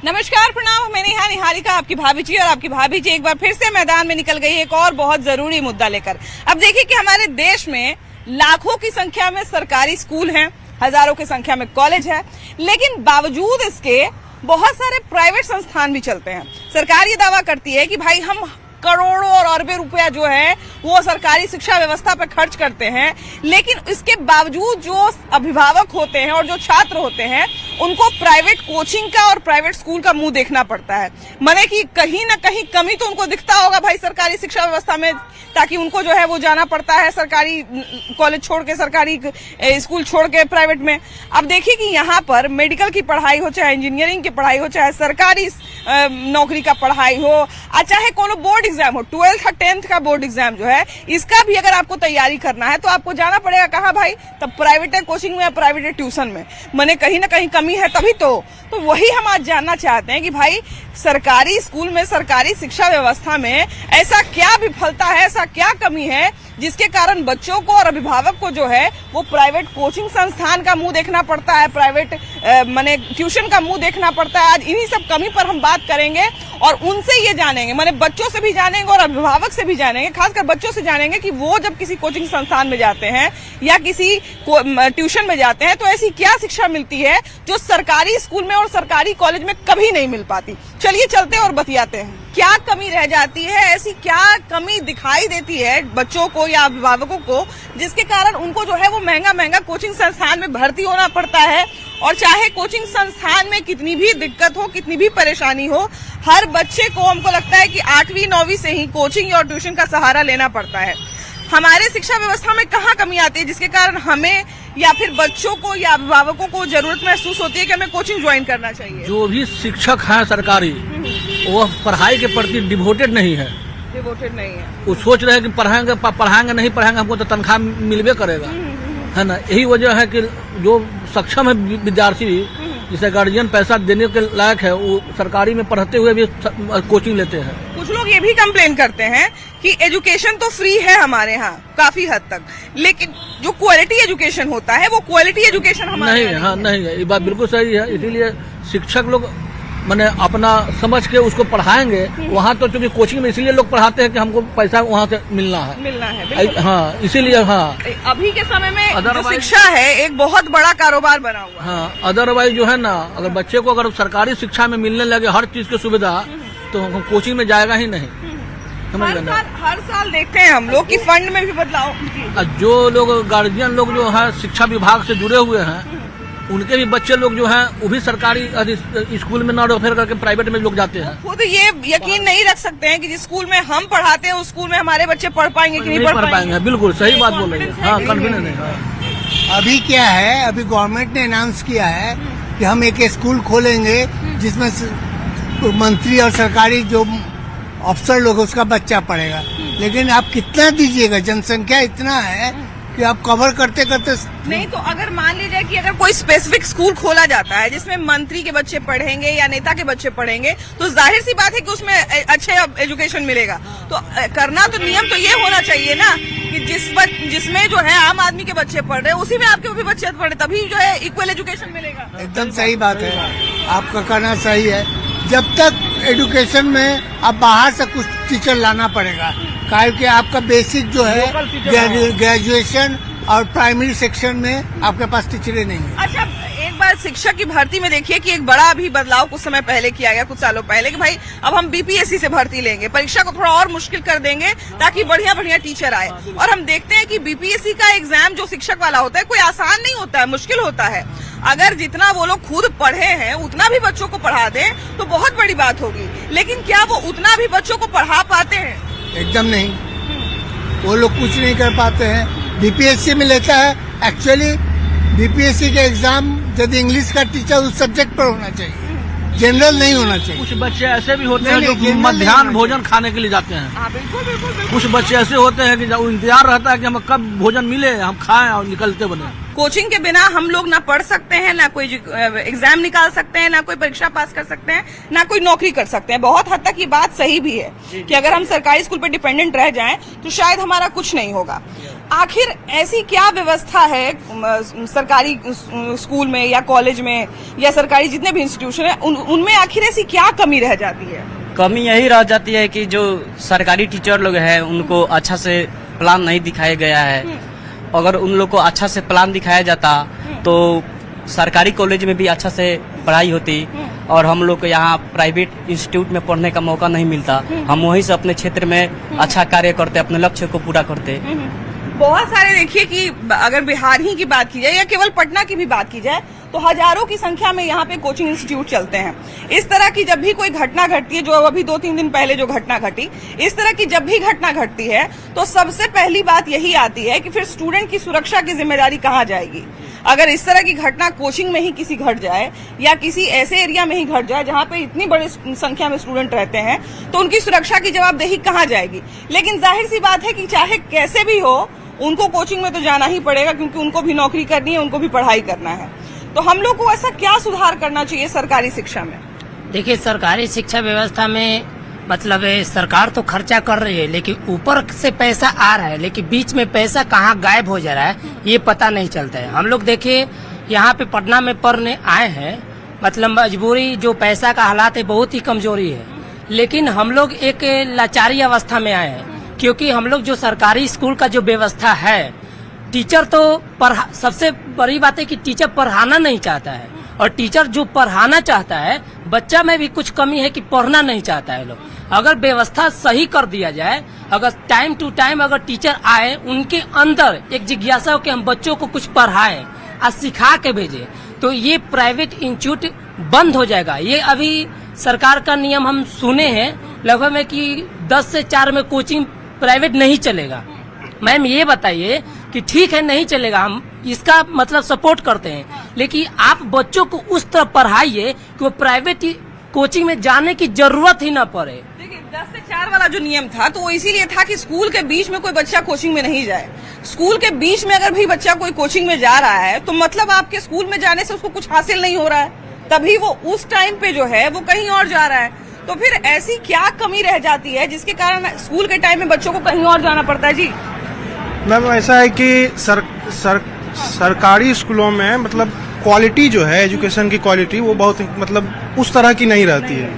नमस्कार, प्रणाम। मैं निहारिका, आपकी भाभी जी। और आपकी भाभी जी एक बार फिर से मैदान में निकल गई एक और बहुत जरूरी मुद्दा लेकर। अब देखिए कि हमारे देश में लाखों की संख्या में सरकारी स्कूल हैं, हजारों की संख्या में कॉलेज है, लेकिन बावजूद इसके बहुत सारे प्राइवेट संस्थान भी चलते हैं। सरकार ये दावा करती है कि भाई हम करोड़ों और अरबों रुपया जो है वो सरकारी शिक्षा व्यवस्था पे खर्च करते हैं, लेकिन इसके बावजूद जो अभिभावक होते हैं और जो छात्र होते हैं उनको प्राइवेट कोचिंग का और प्राइवेट स्कूल का मुंह देखना पड़ता है। माने कि कहीं ना कहीं कमी तो उनको दिखता होगा भाई सरकारी शिक्षा व्यवस्था में, ताकि उनको जो है वो जाना पड़ता है सरकारी कॉलेज छोड़ के, सरकारी स्कूल छोड़ के प्राइवेट में। अब देखिए कि यहाँ पर मेडिकल की पढ़ाई हो, चाहे इंजीनियरिंग की पढ़ाई हो, चाहे सरकारी नौकरी का पढ़ाई हो, चाहे कोनो बोर्ड एग्जाम हो, 12th और 10th का बोर्ड एग्जाम जो है, इसका भी अगर आपको तैयारी करना है तो आपको जाना पड़ेगा कहाँ भाई? तब प्राइवेट कोचिंग में या प्राइवेट ट्यूशन में। माने कहीं ना कहीं कमी है तभी तो वही हम आज जानना चाहते हैं कि भाई सरकारी स्कूल में, सरकारी शिक्षा व्यवस्था में ऐसा क्या विफलता है, ऐसा क्या कमी है जिसके कारण बच्चों को और अभिभावक को जो है वो प्राइवेट कोचिंग संस्थान का मुंह देखना पड़ता है, प्राइवेट माने ट्यूशन का मुंह देखना पड़ता है। आज इन्हीं सब कमी पर हम बात करेंगे और उनसे ये जानेंगे, माने बच्चों से भी जानेंगे और अभिभावक से भी जानेंगे, खासकर बच्चों से जानेंगे कि वो जब किसी कोचिंग संस्थान में जाते हैं या किसी ट्यूशन में जाते हैं तो ऐसी क्या शिक्षा मिलती है जो सरकारी स्कूल में और सरकारी कॉलेज में कभी नहीं मिल पाती। चलिए चलते और बतियाते हैं क्या कमी रह जाती है, ऐसी क्या कमी दिखाई देती है बच्चों को या अभिभावकों को जिसके कारण उनको जो है वो महंगा कोचिंग संस्थान में भर्ती होना पड़ता है। और चाहे कोचिंग संस्थान में कितनी भी दिक्कत हो, कितनी भी परेशानी हो, हर बच्चे को हमको लगता है कि 8वीं 9वीं से ही कोचिंग और ट्यूशन का सहारा लेना पड़ता है। हमारे शिक्षा व्यवस्था में कहाँ कमी आती है जिसके कारण हमें या फिर बच्चों को या अभिभावकों को जरूरत महसूस होती है कि हमें कोचिंग ज्वाइन करना चाहिए? जो भी शिक्षक हैं सरकारी, वो पढ़ाई के प्रति डिवोटेड नहीं है। वो सोच रहे हैं कि पढ़ाएंगे नहीं पढ़ाएंगे हमको तो तनख्वाह मिलबे करेगा, है ना। यही वजह है कि जो सक्षम है विद्यार्थी, जिसे गार्जियन पैसा देने के लायक है, वो सरकारी में पढ़ते हुए भी कोचिंग लेते हैं। कुछ लोग ये भी कंप्लेन करते हैं कि एजुकेशन तो फ्री है हमारे यहाँ काफी हद तक, लेकिन जो क्वालिटी एजुकेशन होता है वो क्वालिटी एजुकेशन हमारे नहीं है। हाँ, नहीं है, ये बात बिल्कुल सही है। इसीलिए शिक्षक लोग मैंने अपना समझ के उसको पढ़ाएंगे। वहाँ तो चूंकि कोचिंग में इसलिए लोग पढ़ाते हैं कि हमको पैसा वहाँ से मिलना है। हाँ, इसीलिए। हाँ, अभी के समय में जो शिक्षा है एक बहुत बड़ा कारोबार बना हुआ है। हाँ, अदरवाइज जो है ना, अगर बच्चे को अगर सरकारी शिक्षा में मिलने लगे हर चीज की सुविधा तो कोचिंग में जाएगा ही नहीं। हर साल देखते हैं हम लोग कि फंड में भी बदलाव। जो लोग गार्जियन लोग जो है शिक्षा विभाग से जुड़े हुए हैं, उनके भी बच्चे लोग जो हैं वो भी सरकारी स्कूल में न रेफर करके प्राइवेट में लोग जाते हैं। खुद ये यकीन नहीं रख सकते हैं कि जिस स्कूल में हम पढ़ाते हैं उस स्कूल में हमारे बच्चे पढ़ पाएंगे कि नहीं पढ़ पाएंगे। बिल्कुल सही बात बोल रहे हैं। हाँ, कॉन्फिडेंस नहीं। अभी क्या है, अभी गवर्नमेंट ने अनाउंस किया है कि हम एक स्कूल खोलेंगे जिसमें मंत्री और सरकारी जो अफसर लोग उसका बच्चा पढ़ेगा। लेकिन आप कितना दीजिएगा? जनसंख्या इतना है कि आप कवर करते नहीं। तो अगर मान लीजिए कि अगर कोई स्पेसिफिक स्कूल खोला जाता है जिसमें मंत्री के बच्चे पढ़ेंगे या नेता के बच्चे पढ़ेंगे तो जाहिर सी बात है कि उसमें अच्छे एजुकेशन मिलेगा। तो करना तो नियम तो ये होना चाहिए ना कि जिसमें जो है आम आदमी के बच्चे पढ़ रहे हैं उसी में आपके भी बच्चे पढ़े, तभी जो है इक्वल एजुकेशन मिलेगा। एकदम सही बात है, आपका कहना सही है। जब तक एजुकेशन में अब बाहर से कुछ टीचर लाना पड़ेगा, क्योंकि आपका बेसिक जो है ग्रेजुएशन और प्राइमरी सेक्शन में आपके पास टीचरें नहीं है। अच्छा, एक बार शिक्षक की भर्ती में देखिए कि एक बड़ा अभी बदलाव कुछ समय पहले किया गया, कुछ सालों पहले, कि भाई अब हम बीपीएससी से भर्ती लेंगे, परीक्षा को थोड़ा और मुश्किल कर देंगे ताकि बढ़िया टीचर आए। और हम देखते हैं कि बीपीएससी का एग्जाम जो शिक्षक वाला होता है कोई आसान नहीं होता है, मुश्किल होता है। अगर जितना वो लोग खुद पढ़े हैं उतना भी बच्चों को पढ़ा दें तो बहुत बड़ी बात होगी, लेकिन क्या वो उतना भी बच्चों को पढ़ा पाते हैं? एकदम नहीं, वो लोग कुछ नहीं कर पाते हैं। बीपीएससी में लेता है, एक्चुअली बीपीएससी के एग्जाम यदि इंग्लिश का टीचर उस सब्जेक्ट पर होना चाहिए, जनरल नहीं होना चाहिए। कुछ बच्चे ऐसे भी होते हैं जो मध्याह्न भोजन खाने के लिए जाते हैं। बिल्कुल। कुछ बच्चे ऐसे होते हैं कि जब इंतजार रहता है कि हम कब भोजन मिले, हम खाएं और निकलते बने। कोचिंग के बिना हम लोग ना पढ़ सकते हैं, ना कोई एग्जाम निकाल सकते हैं, ना कोई परीक्षा पास कर सकते हैं, ना कोई नौकरी कर सकते हैं। बहुत हद तक ये बात सही भी है कि अगर हम सरकारी स्कूल पर डिपेंडेंट रह जाएं तो शायद हमारा कुछ नहीं होगा। आखिर ऐसी क्या व्यवस्था है सरकारी स्कूल में या कॉलेज में या सरकारी जितने भी इंस्टीट्यूशन है उनमें आखिर ऐसी क्या कमी रह जाती है? कमी यही रह जाती है कि जो सरकारी टीचर लोग हैं उनको अच्छा से प्लान नहीं दिखाया गया है। अगर उन लोग को अच्छा से प्लान दिखाया जाता तो सरकारी कॉलेज में भी अच्छा से पढ़ाई होती और हम लोग को यहाँ प्राइवेट इंस्टीट्यूट में पढ़ने का मौका नहीं मिलता। हम वहीं से अपने क्षेत्र में अच्छा कार्य करते, अपने लक्ष्य को पूरा करते। बहुत सारे देखिए कि अगर बिहार ही की बात की जाए या केवल पटना की भी बात की जाए तो हजारों की संख्या में यहाँ पे कोचिंग इंस्टीट्यूट चलते हैं। इस तरह की जब भी कोई घटना घटती है, जो अभी 2-3 दिन पहले जो घटना घटी, इस तरह की जब भी घटना घटती है तो सबसे पहली बात यही आती है कि फिर स्टूडेंट की सुरक्षा की जिम्मेदारी कहाँ जाएगी। अगर इस तरह की घटना कोचिंग में ही किसी घट जाए या किसी ऐसे एरिया में ही घट जाए जहाँ पे इतनी बड़ी संख्या में स्टूडेंट रहते हैं तो उनकी सुरक्षा की जवाबदेही कहाँ जाएगी। लेकिन जाहिर सी बात है कि चाहे कैसे भी हो उनको कोचिंग में तो जाना ही पड़ेगा, क्योंकि उनको भी नौकरी करनी है, उनको भी पढ़ाई करना है। तो हम लोग को ऐसा क्या सुधार करना चाहिए सरकारी शिक्षा में? देखिए, सरकारी शिक्षा व्यवस्था में मतलब सरकार तो खर्चा कर रही है, लेकिन ऊपर से पैसा आ रहा है, लेकिन बीच में पैसा कहाँ गायब हो जा रहा है ये पता नहीं चलता है। हम लोग देखिए यहाँ पे पटना में पढ़ने आए हैं, मतलब मजबूरी, जो पैसा का हालात है बहुत ही कमजोरी है, लेकिन हम लोग एक लाचारी अवस्था में आए हैं, क्योंकि हम लोग जो सरकारी स्कूल का जो व्यवस्था है, टीचर तो सबसे बड़ी बात है कि टीचर पढ़ाना नहीं चाहता है, और टीचर जो पढ़ाना चाहता है बच्चा में भी कुछ कमी है कि पढ़ना नहीं चाहता है लोग। अगर व्यवस्था सही कर दिया जाए, अगर टाइम टू टाइम अगर टीचर आए, उनके अंदर एक जिज्ञासा हो कि हम बच्चों को कुछ पढ़ाएं और सिखा के भेजे, तो ये प्राइवेट इंस्टीट्यूट बंद हो जाएगा। ये अभी सरकार का नियम हम सुने हैं लगभग में कि 10 से 4 में कोचिंग प्राइवेट नहीं चलेगा। मैम ये बताइए कि ठीक है नहीं चलेगा, हम इसका मतलब सपोर्ट करते हैं, लेकिन आप बच्चों को उस तरह पढ़ाइए कि वो प्राइवेट कोचिंग में जाने की जरूरत ही न पड़े। देखिए 10 से 4 वाला जो नियम था तो वो इसीलिए था कि स्कूल के बीच में कोई बच्चा कोचिंग में नहीं जाए। स्कूल के बीच में अगर भी बच्चा कोई कोचिंग में जा रहा है तो मतलब आपके स्कूल में जाने से उसको कुछ हासिल नहीं हो रहा है, तभी वो उस टाइम पे जो है वो कहीं और जा रहा है। तो फिर ऐसी क्या कमी रह जाती है जिसके कारण स्कूल के टाइम में बच्चों को कहीं और जाना पड़ता है? जी मैम, ऐसा है कि सरकारी स्कूलों में मतलब क्वालिटी जो है, एजुकेशन की क्वालिटी, वो बहुत मतलब उस तरह की नहीं रहती है।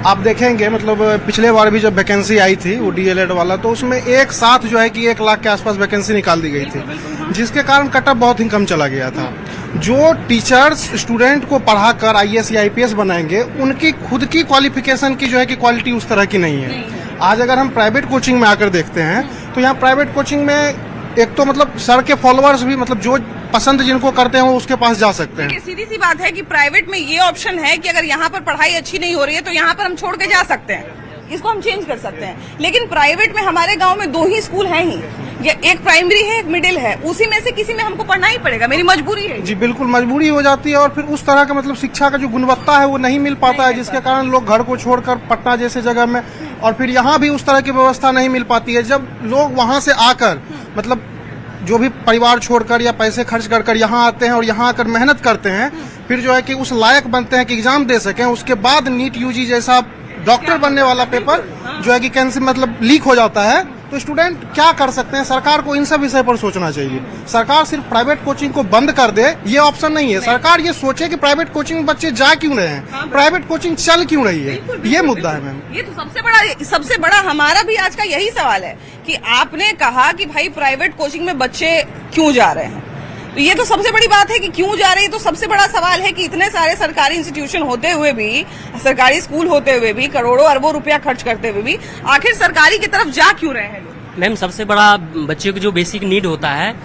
आप देखेंगे मतलब पिछले बार भी जब वैकेंसी आई थी वो डीएलएड वाला, तो उसमें एक साथ जो है कि 1 लाख के आसपास वैकेंसी निकाल दी गई थी, जिसके कारण कटअप बहुत ही कम चला गया था। जो टीचर्स स्टूडेंट को पढ़ाकर आईएएस या आईपीएस बनाएंगे, उनकी खुद की क्वालिफिकेशन की जो है कि क्वालिटी उस तरह की नहीं है। आज अगर हम प्राइवेट कोचिंग में आकर देखते हैं तो यहाँ प्राइवेट कोचिंग में एक तो मतलब सर के फॉलोअर्स भी मतलब जो पसंद जिनको करते हैं वो उसके पास जा सकते हैं। सीधी सी बात है कि प्राइवेट में ये ऑप्शन है कि अगर यहाँ पर पढ़ाई अच्छी नहीं हो रही है तो यहाँ पर हम छोड़ के जा सकते हैं, इसको हम चेंज कर सकते हैं। लेकिन प्राइवेट में हमारे गांव में 2 ही स्कूल हैं ही, ये एक प्राइमरी है, एक मिडिल है, उसी में से किसी में हमको पढ़ना ही पड़ेगा, मेरी मजबूरी है। जी बिल्कुल, मजबूरी हो जाती है, और फिर उस तरह का मतलब शिक्षा का जो गुणवत्ता है वो नहीं मिल पाता है, जिसके कारण लोग घर को छोड़कर पटना जैसे जगह में, और फिर यहाँ भी उस तरह की व्यवस्था नहीं मिल पाती है। जब लोग वहाँ से आकर मतलब जो भी परिवार छोड़कर या पैसे खर्च कर यहाँ आते हैं और यहाँ आकर मेहनत करते हैं, फिर जो है कि उस लायक बनते हैं कि एग्जाम दे सकें, उसके बाद नीट यूजी जैसा डॉक्टर बनने वाला पेपर जो है कि कैंसिल मतलब लीक हो जाता है, तो स्टूडेंट क्या कर सकते हैं? सरकार को इन सब विषय पर सोचना चाहिए। सरकार सिर्फ प्राइवेट कोचिंग को बंद कर दे ये ऑप्शन नहीं है। सरकार ये सोचे कि प्राइवेट कोचिंग में बच्चे जा क्यों रहे हैं, प्राइवेट कोचिंग चल क्यों रही है, ये मुद्दा है मैम। ये तो सबसे बड़ा हमारा भी आज का यही सवाल है कि आपने कहा कि भाई प्राइवेट कोचिंग में बच्चे क्यों जा रहे हैं, तो ये तो सबसे बड़ी बात है कि क्यों जा रही है। तो सबसे बड़ा सवाल है कि इतने सारे सरकारी इंस्टीट्यूशन होते हुए भी, सरकारी स्कूल होते हुए भी, करोड़ों अरबों रुपया खर्च करते हुए भी आखिर सरकारी की तरफ जा क्यों रहे हैं लोग? मैम, सबसे बड़ा बच्चे को जो बेसिक नीड होता है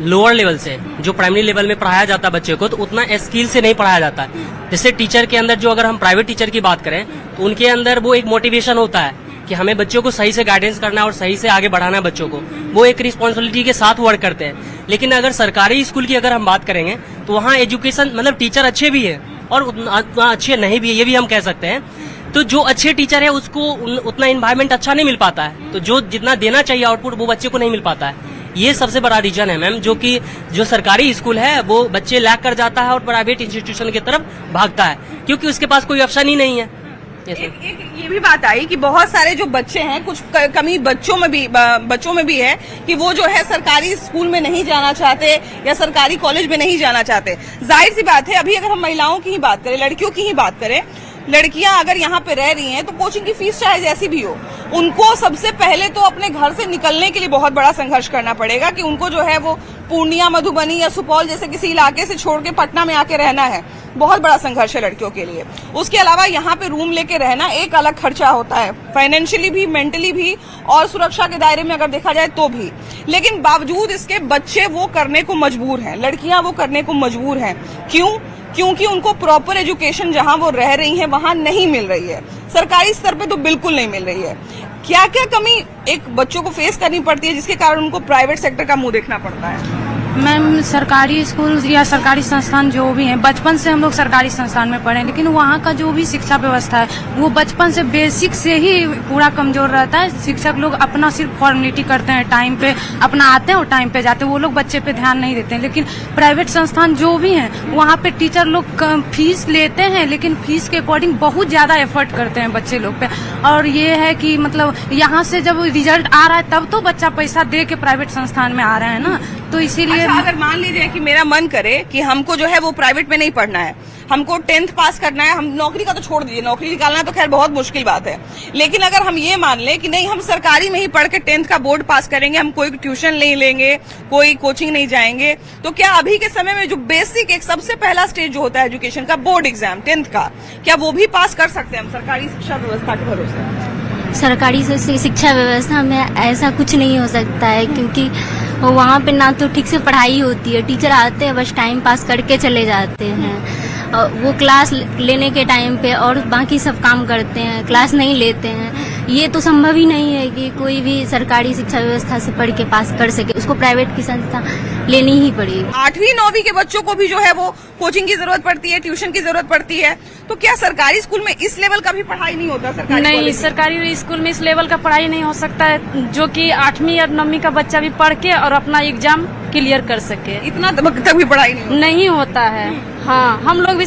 लोअर लेवल से, जो प्राइमरी लेवल में पढ़ाया जाता है बच्चे को, तो उतना स्किल से नहीं पढ़ाया जाता है। जैसे टीचर के अंदर जो, अगर हम प्राइवेट टीचर की बात करें तो उनके अंदर वो एक मोटिवेशन होता है कि हमें बच्चों को सही से गाइडेंस करना है और सही से आगे बढ़ाना है बच्चों को, वो एक रिस्पॉन्सिबिलिटी के साथ वर्क करते हैं। लेकिन अगर सरकारी स्कूल की अगर हम बात करेंगे तो वहाँ एजुकेशन मतलब टीचर अच्छे भी है और उतना अच्छे नहीं भी है, ये भी हम कह सकते हैं। तो जो अच्छे टीचर है उसको उतना इन्वायरमेंट अच्छा नहीं मिल पाता है, तो जो जितना देना चाहिए आउटपुट वो बच्चे को नहीं मिल पाता है। ये सबसे बड़ा रीजन है मैम, जो कि जो सरकारी स्कूल है वो बच्चे लैग कर जाता है और प्राइवेट इंस्टीट्यूशन की तरफ भागता है, क्योंकि उसके पास कोई ऑप्शन ही नहीं है। एक ये भी बात आई कि बहुत सारे जो बच्चे हैं, कुछ कमी बच्चों में भी है कि वो जो है सरकारी स्कूल में नहीं जाना चाहते या सरकारी कॉलेज में नहीं जाना चाहते। जाहिर सी बात है, अभी अगर हम महिलाओं की ही बात करें, लड़कियों की ही बात करें, लड़कियां अगर यहाँ पे रह रही हैं तो कोचिंग की फीस चाहे जैसी भी हो, उनको सबसे पहले तो अपने घर से निकलने के लिए बहुत बड़ा संघर्ष करना पड़ेगा कि उनको जो है वो पूर्णिया, मधुबनी या सुपौल जैसे किसी इलाके से छोड़ के पटना में आके रहना है। बहुत बड़ा संघर्ष है लड़कियों के लिए। उसके अलावा यहाँ पे रूम लेके रहना एक अलग खर्चा होता है, फाइनेंशियली भी, मेंटली भी, और सुरक्षा के दायरे में अगर देखा जाए तो भी। लेकिन बावजूद इसके बच्चे वो करने को मजबूर हैं, लड़कियां वो करने को मजबूर हैं। क्यों? क्योंकि उनको प्रॉपर एजुकेशन जहां वो रह रही हैं वहां नहीं मिल रही है, सरकारी स्तर पे तो बिल्कुल नहीं मिल रही है। क्या क्या कमी एक बच्चों को फेस करनी पड़ती है जिसके कारण उनको प्राइवेट सेक्टर का मुंह देखना पड़ता है? मैम, सरकारी स्कूल या सरकारी संस्थान जो भी हैं, बचपन से हम लोग सरकारी संस्थान में पढ़े, लेकिन वहाँ का जो भी शिक्षा व्यवस्था है वो बचपन से बेसिक से ही पूरा कमजोर रहता है। शिक्षक लोग अपना सिर्फ फॉर्मेलिटी करते हैं, टाइम पे अपना आते हैं और टाइम पे जाते हैं, वो लोग बच्चे पे ध्यान नहीं देते हैं। लेकिन प्राइवेट संस्थान जो भी हैं वहाँ पे टीचर लोग फीस लेते हैं, लेकिन फीस के अकॉर्डिंग बहुत ज्यादा एफर्ट करते हैं बच्चे लोग पे। और ये है कि मतलब यहाँ से जब रिजल्ट आ रहा है तब तो बच्चा पैसा दे के प्राइवेट संस्थान में आ रहा है ना, तो इसीलिए अच्छा, अगर मान लीजिए कि मेरा मन करे कि हमको जो है वो प्राइवेट में नहीं पढ़ना है, हमको 10th पास करना है, हम नौकरी का तो छोड़ दीजिए, नौकरी निकालना तो खैर बहुत मुश्किल बात है, लेकिन अगर हम ये मान लें कि नहीं, हम सरकारी में ही पढ़ के 10th का बोर्ड पास करेंगे, हम कोई ट्यूशन नहीं लेंगे, कोई कोचिंग नहीं जाएंगे, तो क्या अभी के समय में जो बेसिक एक सबसे पहला स्टेज जो होता है एजुकेशन का, बोर्ड एग्जाम 10th का, क्या वो भी पास कर सकते हैं हम सरकारी शिक्षा व्यवस्था के भरोसे? सरकारी शिक्षा व्यवस्था में ऐसा कुछ नहीं हो सकता है, क्योंकि वहाँ पे ना तो ठीक से पढ़ाई होती है, टीचर आते हैं बस टाइम पास करके चले जाते हैं, वो क्लास लेने के टाइम पे और बाकी सब काम करते हैं, क्लास नहीं लेते हैं। ये तो संभव ही नहीं है कि कोई भी सरकारी शिक्षा व्यवस्था से पढ़ के पास कर सके, उसको प्राइवेट की संस्था लेनी ही पड़ेगी। 8वीं 9वीं के बच्चों को भी जो है वो कोचिंग की जरूरत पड़ती है, ट्यूशन की जरूरत पड़ती है, तो क्या सरकारी स्कूल में इस लेवल का भी पढ़ाई नहीं होता? सरकारी नहीं, सरकारी स्कूल में इस लेवल का पढ़ाई नहीं हो सकता है जो कि 8वीं या 9वीं का बच्चा भी पढ़ के और अपना एग्जाम क्लियर कर सके। इतना तक भी पढ़ाई नहीं होता है। हाँ, हम लोग भी